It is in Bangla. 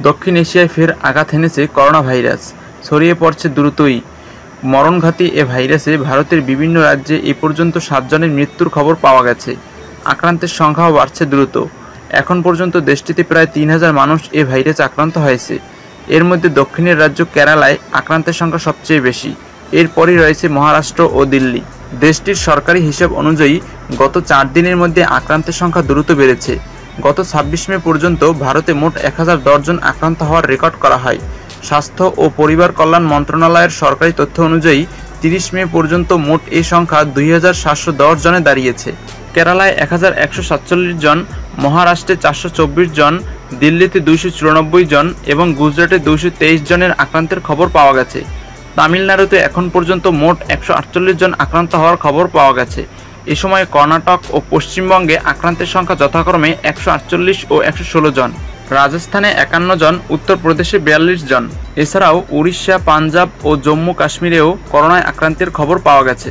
দক্ষিণ এশিয়ায় ফের আঘাত হেনেছে করোনা ভাইরাস। ছড়িয়ে পড়ছে দ্রুতই। মরণঘাতী এ ভাইরাসে ভারতের বিভিন্ন রাজ্যে এ পর্যন্ত 7 জনের মৃত্যুর খবর পাওয়া গেছে। আক্রান্তের সংখ্যাও বাড়ছে দ্রুত। এখন পর্যন্ত দেশটিতে প্রায় 3000 মানুষ এ ভাইরাসে আক্রান্ত হয়েছে। এর মধ্যে দক্ষিণের রাজ্য কেরালায় আক্রান্তের সংখ্যা সবচেয়ে বেশি। এরপরই রয়েছে মহারাষ্ট্র ও দিল্লি। দেশটির সরকারি হিসাব অনুযায়ী গত 4 দিনের মধ্যে আক্রান্তের সংখ্যা দ্রুত বেড়েছে। গত 26 মে পর্যন্ত ভারতে মোট 1010 জন আক্রান্ত হওয়ার রেকর্ড করা হয়। স্বাস্থ্য ও পরিবার কল্যাণ মন্ত্রণালয়ের সরকারি তথ্য অনুযায়ী 30 মে পর্যন্ত মোট এই সংখ্যা 2710 জনে দাঁড়িয়েছে। কেরালায় 1147 জন, মহারাষ্ট্রে 424 জন, দিল্লিতে 294 জন এবং গুজরাটে 223 জনের আক্রান্তের খবর পাওয়া গেছে। তামিলনাড়ুতে এখন পর্যন্ত মোট 148 জন আক্রান্ত হওয়ার খবর পাওয়া গেছে। এ সময় কর্ণাটক ও পশ্চিমবঙ্গে আক্রান্তের সংখ্যা যথাক্রমে 148 ও 116 জন। রাজস্থানে 51 জন, উত্তরপ্রদেশে 42 জন। এছাড়াও উড়িষ্যা, পাঞ্জাব ও জম্মু কাশ্মীরেও করোনায় আক্রান্তের খবর পাওয়া গেছে।